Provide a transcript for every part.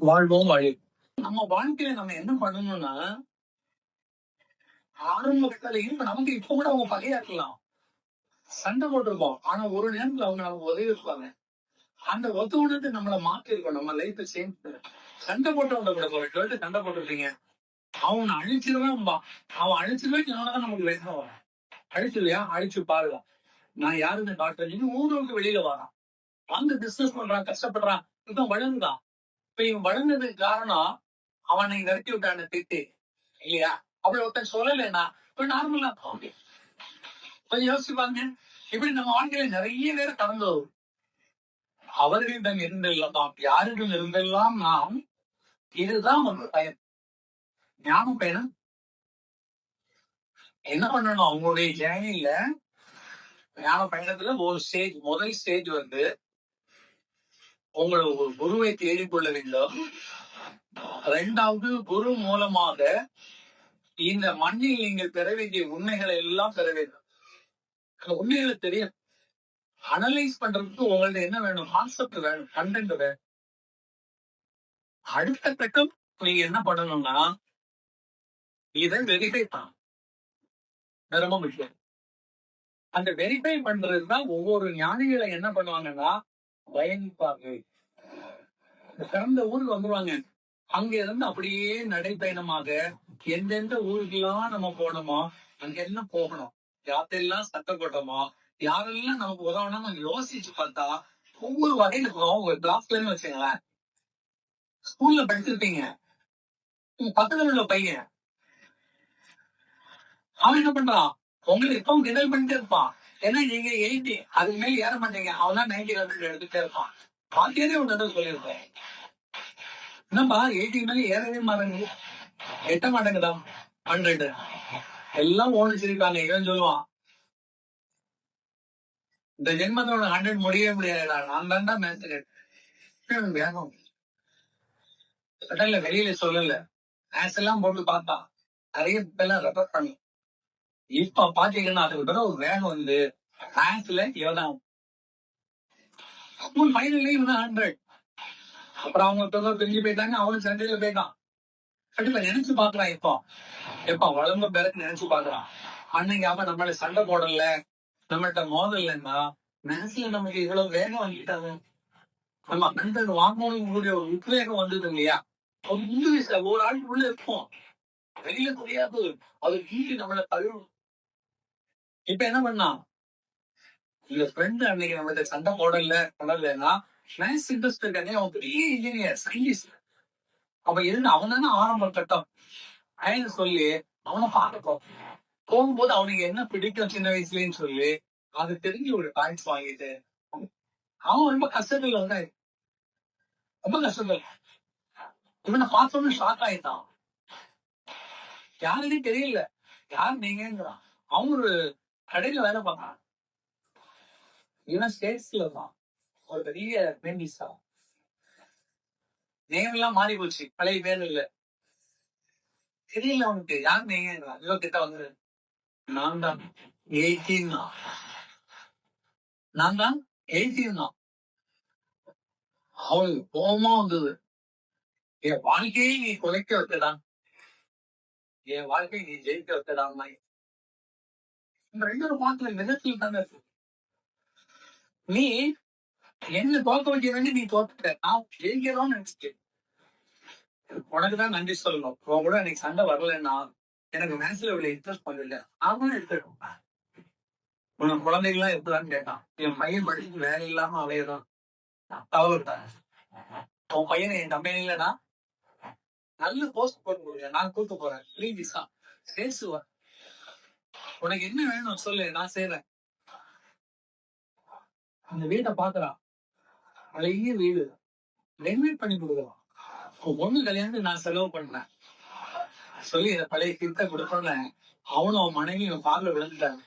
வாழ்வோம் வழி. நம்ம வாழ்க்கையில நம்ம என்ன பண்ணணும்னா, ஆரம்ப கட்டளையும் இப்ப நமக்கு இப்ப கூட அவங்க பகையா இருக்கலாம். சண்டை போட்டிருப்போம். ஆனா ஒரு நேரத்துல அவங்க நமக்கு உதவி இருப்பாங்க. அந்த உதவுனது நம்மள மாத்தி இருக்கும். நம்ம லைஃப் சேஞ்ச். சண்டை போட்டவங்க கூட ஒரு கேட்டு சண்டை போட்டுருப்பீங்க. அவனை அழிச்சிருவேன்பா. அவன் அழிச்சிருவே சொன்னாதான் நமக்கு வேகம் வரும். அழிச்சிருவியா? அழிச்சு பாருங்க. நான் யாருன்னு காட்டுறேன். ஊரை விட்டு வெளியில வரான். வந்து பிசினஸ் பண்றான், கஷ்டப்படுறான். இவன் வளர்ந்தான். இப்ப இவன் வளர்ந்ததுக்கு காரணம் அவனை விரட்டி விட்டான திட்டு இல்லையா? அப்படி ஒருத்தன் சொல்லலைன்னா இப்ப நார்மலா கொஞ்சம் யோசிச்சு பாருங்க. இப்படி நம்ம வாழ்க்கையில நிறைய பேர் கடந்து வரும். அவர்களிடம் இருந்தெல்லாம் யாரிடம் இருந்தெல்லாம் நாம் இதுதான் வந்து பயன். ஞான பயணம் என்ன பண்ணணும்? அவங்களுடைய ஜேர்னில ஞான பயணத்துல ஒரு ஸ்டேஜ், முதல் ஸ்டேஜ் வந்து உங்களை ஒரு குருவை தேடிக்கொள்ள வேண்டும். 2வது குரு மூலமாக இந்த மண்ணில் நீங்கள் பெற வேண்டிய உண்மைகளை எல்லாம் பெற வேண்டும். உண்மைகளை தெரியும். அனலைஸ் பண்றதுக்கு உங்கள்ட்ட என்ன வேணும்? கான்செப்ட் வேணும், கண்டென்ட் வேணும். அடுத்த கட்டம் நீங்க என்ன பண்ணணும்னா இதை வெரிஃபை பண்ணணும். ரொம்ப முக்கியம். அந்த வெரிஃபை பண்றதுதான் ஒவ்வொரு ஞானிகளை என்ன பண்ணுவாங்கன்னா பயணிப்பார்கள். சிறந்த ஊருக்கு வந்துருவாங்க. அங்க இருந்து அப்படியே நடைப்பயணமாக எந்தெந்த ஊருக்கெல்லாம் நம்ம போனோமோ அங்க என்ன போகணும், யார்த்தெல்லாம் சட்டம் போட்டோமோ, யாரெல்லாம் நமக்கு உதவணும்னு யோசிச்சு பார்த்தா ஒவ்வொரு வகையில இருக்கும். ஒரு கிளாஸ்லன்னு வச்சுங்களேன், ஸ்கூல்ல படிச்சிருப்பீங்க. பக்கத்துல உள்ள பையன் அவன் என்ன பண்றான்? உங்களுக்கு எப்பவும் கிண்டல் பண்ணிட்டே இருப்பான். ஏன்னா நீங்க 80 அதுக்கு மேல ஏற மாட்டீங்க. அவன் தான் 90 எடுத்துட்டே இருப்பான். பாத்தியதே ஒன்று சொல்லியிருப்பேன். என்னப்பா 80 மேல ஏறவே மாட்டேங்குது, எட்ட மாட்டேங்குதா 100 எல்லாம் ஓடிச்சிருக்காங்க. இவன் சொல்லுவான், இந்த ஜென்மத்தோட 100 முடியவே முடியாதுடா, நான் தான்டா மேட்ச் வேகம். கடல்ல வெளியில சொல்லல, மேட்ச் எல்லாம் போட்டு பார்த்தா நிறைய பேர்லாம் ரெஃபர் பண்ணி. இப்ப பாத்தீங்கன்னா அதுக்கு பிறகு ஒரு வேகம் வந்து மேட்ச்ல இவதான் ஸ்கூல் ஃபைனல்ல இவன் 100. அப்புறம் அவங்க பிரிஞ்சு போயிட்டாங்க. அவனும் சண்டையில போயிட்டான். கண்டிப்பா நினைச்சு பாக்குறான். எப்ப வளர்ந்த பேருக்கு நினைச்சு பாக்குறான். அன்னைக்கு அவன் நம்மள சண்டை போடல, நம்மகிட்ட மோதலைன்னா மேட்ச்ல நமக்கு இவ்வளவு வேகம் வாங்கிட்டாங்க. நம்ம கண்டது வாங்கணும் கூடிய ஒரு உத்வேகம் வந்தது இல்லையா? ஒரு இங்கிலீஷ்ல ஒரு ஆளுக்கு உள்ள இருப்போம், வெளியில தெரியாது. அது கீழே நம்மள தழுவும். இப்ப என்ன பண்ணா இந்த ஃப்ரெண்ட் அன்னைக்கு நம்மகிட்ட சண்டை போடலன்னா மேத்ஸ் இன்ட்ரெஸ்ட் இருக்கானே, அவன் பெரிய இன்ஜினியர், சயின்டிஸ்ட். அப்ப எதுன்னு அவன் தானே ஆரம்ப கட்டம் அப்படின்னு சொல்லி அவனை பார்க்க போகும்போது அவனுக்கு என்ன பிடிக்கும் சின்ன வயசுலன்னு சொல்லி அது தெரிஞ்சு ஒரு பாயிண்ட்ஸ் வாங்கிட்டு அவன் ரொம்ப கஷ்டத்துல வந்தாரு. ரொம்ப கஷ்டத்துல இவனை பார்த்தோன்னு ஷாக் ஆயிட்டான். யாருன்னே தெரியல. யார் நீங்கிறான். அவன் ஒரு கடையில வேலை பார்க்கான். இவன் ஸ்டேட்ஸ்ல தான் ஒரு பெரிய பெண்டிஸா. நேம் எல்லாம் மாறி போச்சு, பழைய பேர் இல்ல. தெரியல அவனுக்கு யார் நீங்கிறான். இவன் கிட்ட வந்து நான் தான் 18 தான், நான் தான் 18 தான். அவனுக்கு கோபமா வந்தது. என் வாழ்க்கையை நீ குலைக்க வைக்கதான், என் வாழ்க்கையை நீ ஜெயிக்க வைக்கதான். இந்த 2 பாட்டுல நிஜத்தில் தானே இருக்கு. நீ என்ன தோக்க வைக்க வேண்டி நீ தோத்துட்ட, நான் ஜெயிக்கிறோம்னு நினைச்சிட்டு உனக்குதான் நன்றி சொல்லணும். உன் கூட எனக்கு சண்டை வரலன்னா எனக்கு மேட்ச்ல இவ்வளவு இன்ட்ரெஸ்ட் பண்ணல, அவனும் எடுத்துருக்கோம். உனக்கு குழந்தைகள்லாம் இருக்குதான்னு கேட்டான். என் பையன் படிச்சுட்டு வேலை இல்லாம அலையதான் தவறுட்டான். உன் பையனை என் கம்பெனிலனா நல்ல போஸ்ட் போட்டு கொடுங்க, நான் கூட்டு போறேன், ப்ளீஸ் பேசுவேன். உனக்கு என்ன வேணும் சொல்லு, நான் செய்யறேன். அந்த வீட்டை பாக்குறான், பழைய வீடு, ரெனோவேட் பண்ணி கொடுக்கலாம். பொண்ணு கல்யாணத்துக்கு நான் செலவு பண்ணேன் சொல்லி இந்த பழைய கிட்ட கொடுத்தோன்னு அவனும் அவன் மனைவி கார்ல விழுந்துட்டாங்க.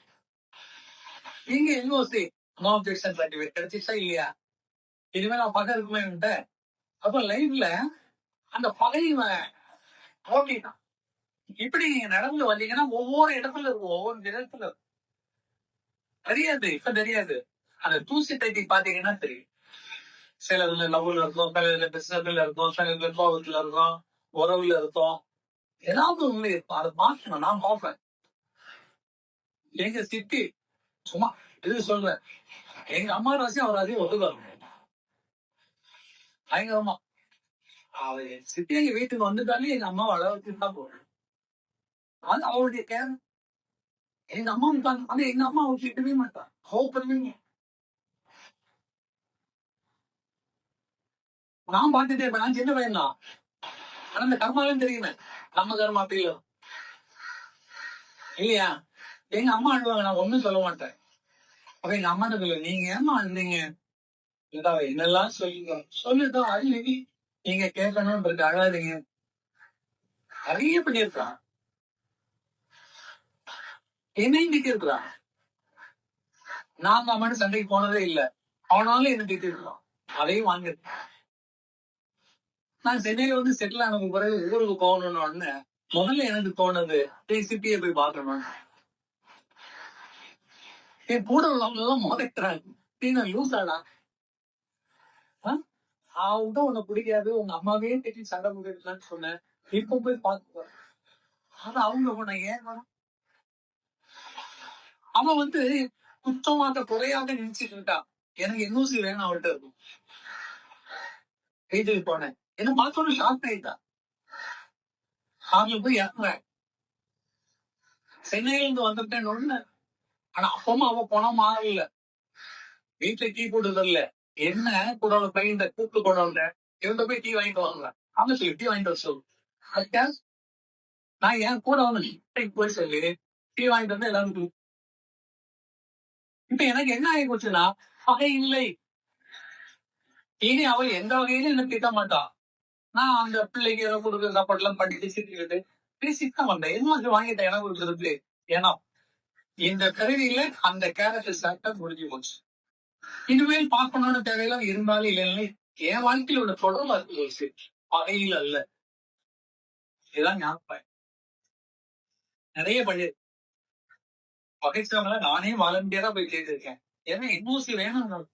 நீங்க என்ஓசி நோ அப்ஜெக்ஷன் சர்டிபிகேட் கிடைச்சிச்சா இல்லையா? இனிமே நான் பகை இருக்குமே. அப்ப லைஃப்ல அந்த பகைவன் ஓட்டிட்டான். இப்படி நீங்க நடந்து வந்தீங்கன்னா ஒவ்வொரு இடத்துல இருக்கும், ஒவ்வொரு இடத்துல தெரியாது. இப்ப தெரியாது, அந்த தூசி தட்டி பாத்தீங்கன்னா தெரியும். சில இதுல லவ்ல இருக்கும், சில இதுல பிசினஸ்ல இருக்கும், சில இதுல கோபத்துல இருக்கும், உறவுல இருக்கும். ஏதாவது ஒண்ணு இருக்கும். அதை பார்க்கணும். நான் பார்ப்பேன். எங்க சித்தி சும்மா இது சொல்றேன். எங்க அம்மா ராசி அவர் ராசி ஒத்துக்காரு. பயங்கரமா. அவ சித்தி எங்க வீட்டுக்கு வந்துட்டாலே எங்க அம்மாவை அளவுக்கு தான் போறேன். அது அவருடைய கேர். எங்க அம்மா இருக்காங்க. ஆனா எங்க அம்மா அவர் திட்டவே மாட்டான். கோவப்படுவீங்க. நான் பார்த்துட்டே இருப்பேன். நான் சின்ன பையன் தான். ஆனா இந்த கர்மாவும் தெரியுமே. நம்ம கர்மா அப்படி இல்லை. இல்லையா? எங்க அம்மா அழுவாங்க. நான் ஒண்ணும் சொல்ல மாட்டேன். அப்ப எங்க அம்மா சொல்லுங்க, நீங்க ஏமா அழுந்தீங்க? என்னெல்லாம் சொல்லுங்க. சொல்லுதான் அழுவி. நீங்க கேட்கணும்ன்றது அழாதீங்க. நிறைய பண்ணியிருக்கான். என்னையும் திட்டிருக்கிறான். நான் அவன் சண்டைக்கு போனதே இல்லை. அவனாலும் என்ன திட்டிருக்கான். அதையும் வாங்கிருக்கான். நான் சென்னையில வந்து செட்டில் ஆனது பிறகு ஊருக்கு போகணும்னு முதல்ல எனக்கு தோணுது சிட்டியை போய் பார்க்கணும். என் கூட உள்ளவங்க முதக்கிறாங்க. லூசாடா, அவன்தான் உன்னை பிடிக்காது, உங்க அம்மாவே திட்டி சண்டை போட்டுன்னு சொன்னேன். இப்ப போய் பார்க்க ஆனா அவங்க உன்னை ஏன் அவன் வந்து குற்றமாக குறையாக நினைச்சிட்டு இருக்கான். எனக்கு என்ஓசி வேணும் அவள்கிட்ட இருக்கும். வீட்டுக்கு போனேன். என்ன பார்த்தோன்னு ஷாக் ஆயிட்டான். கார்ல போய் இறங்குறேன். சென்னையில இருந்து வந்துட்டேன் ஒண்ணு. ஆனா அப்பவும் அவன் பணம் மாறல. வீட்டுல டீ போட்டுதல்ல. என்ன கூட பையன் கூப்பிட்டு கொண்டு வந்தேன். இவங்க போய் டீ வாங்கிட்டு வாங்க. அவங்க சொல்லி டீ வாங்கிட்டு வர சொல்லு. நான் என் கூட வந்து போய் சொல்லி டீ வாங்கிட்டு வந்து எல்லாரும். இப்ப எனக்கு என்ன ஆகி போச்சுன்னா வகை இல்லை. இனி அவள் எந்த வகையிலும் என்ன திட்ட மாட்டான். நான் அந்த பிள்ளைக்கு கொடுக்குற சாப்பாடு எல்லாம் பண்ணிட்டு சிரிச்சுக்கிட்டு பேசிட்டு வந்தேன். என்ன வாங்கிட்டேன் எனக்கு கொடுக்குறதுக்கு. ஏன்னா இந்த கருவியில அந்த கேரக்டர் சாப்டர் முடிஞ்சு போச்சு. இனிமேல் பார்க்கணும்னு தேவையெல்லாம் இருந்தாலும் இல்லைன்னு என் வாழ்க்கையில ஒரு தொடர்பு இருக்கு. வகையில் அல்ல. இதுதான் ஞாபகம். நிறைய பண்ணி பகைச்சவங்கள நானே வாலண்டியரா போய் கேட்டிருக்கேன். ஏன்னா என்ஓசி வேணும்.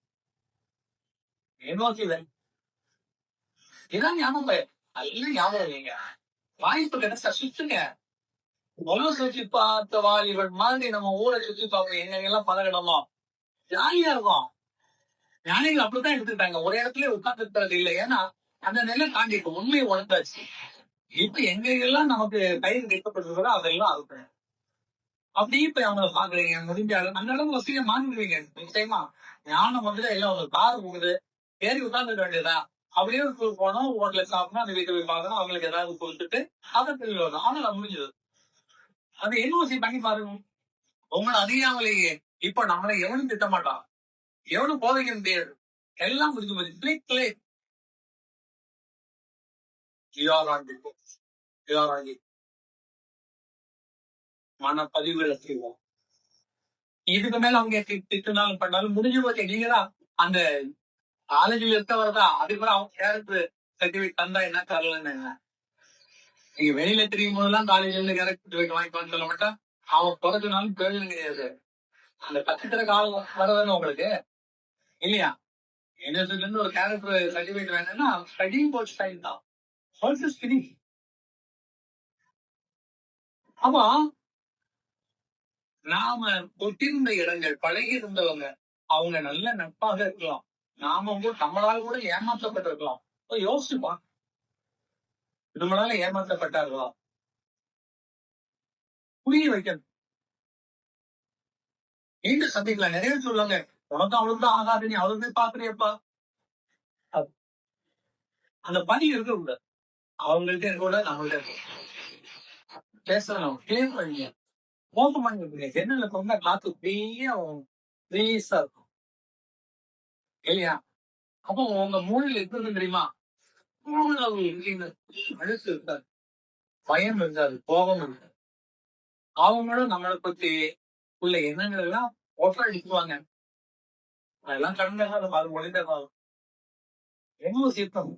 என்ஓசி வேணும். இதான் ஞாபகம். நல்ல ஞாபகம் இல்லைங்க. வாய்ப்பு கிடைச்சா சுத்துங்க. உலக சுற்றி பார்த்த வாலிபன் மாதிரி நம்ம ஊரை சுற்றி பார்ப்போம். எங்க எல்லாம் பழகிடமோ ஜாலியா இருக்கும். ஞானிகள் அப்படித்தான் எடுத்துக்கிட்டாங்க. ஒரு இடத்துல உட்கார்ந்து இருக்கிறது இல்லை. ஏன்னா அந்த நிலை தாண்டி இப்ப உண்மையை உணர்ந்தாச்சு. இப்ப எங்க எல்லாம் நமக்கு கைது கட்டப்பட்டிருக்கிறதோ அதெல்லாம் இருக்கு. அப்படி இப்ப அவங்க பாக்குறீங்க முடிஞ்சாலும் அந்த அளவுக்கு வசதியா மாறிடுவீங்க. நிச்சயமா ஞானம் வந்து எல்லாம் ஒரு கார் போகுது, ஏறி உட்கார்ந்துக்க வேண்டியதான். அப்படியே போனோம், ஹோட்டல சாப்பிடணும், அந்த வீட்டுல போய் பார்க்கணும், அவங்களுக்கு ஏதாவது கொடுத்துட்டு அதை திரும்பி வரணும். ஆனா முடிஞ்சது. அது என்ஓசி பண்ணி பாருங்க. உங்களை அறியாமலேயே இப்ப நம்மளை எவனும் திட்ட மாட்டான். எவனும் போதைக்க முடியாது. எல்லாம் முடிஞ்சு போச்சு. மனப்பதிவுகளை செய்வோம். இதுக்கு மேல அவங்க திட்டுனாலும் பண்ணாலும் முடிஞ்சு போச்சு. நீங்கதான் அந்த காலேஜில் இருக்கவர் தான். அதுக்கு அவங்க கேரக்டர் சர்டிபிகேட் தந்தா என்ன தரலன்னு. நீங்க வெளியில தெரியும் போதெல்லாம் காலேஜ்ல இருந்து கேரக்டர் சர்டிபிகேட் வாங்கிட்டு சொல்ல மாட்டா. அவன் பிறகுனாலும் பிரயோஜனம் கிடையாது. அந்த கத்துக்கிற காலம் வரதானே உங்களுக்கு இல்லையா? யூனிவர்சிட்டில இருந்து ஒரு கேரக்டர் சர்டிபிகேட் வேணும்னா ஸ்டடிங் போர்ட் ஸ்டைல் தான். ஆமா, நாம தொட்டிருந்த இடங்கள் பழகி இருந்தவங்க அவங்க நல்ல நட்பாக இருக்கலாம். நாம நம்மளால கூட ஏமாற்றப்பட்டிருக்கலாம். யோசிச்சுப்பா, நம்மளால ஏமாற்றப்பட்டார்களா புரிய வைக்கணும். நீண்ட சந்திக்கலாம். நிறைய சொல்லுவாங்க உனக்கு அவ்வளவுதான் ஆகாது, நீ அவளுக்கு போய் பாக்குறியப்பா. அந்த பணி இருக்க கூடாது. அவங்கள்ட்ட இருக்க கூட நம்மள்ட்ட பேசணும். கிளியர் பண்ணீங்க மோசம் பண்ணி ஜன்னல கொண்டா காத்து ஃப்ரீஸா இருக்கும் இல்லையா? அப்போ உங்க மூளையில இருக்கிறது தெரியுமா? அழுத்து இருக்காது, பயம் இருக்காது, கோபம் இருக்காது. அவங்களும் நம்மளை பத்தி உள்ள எண்ணங்கள்லாம் ஒற்றை அடிக்குவாங்க. அதெல்லாம் கடந்த அது மொழிந்த காலம். என்ன சீர்த்தம்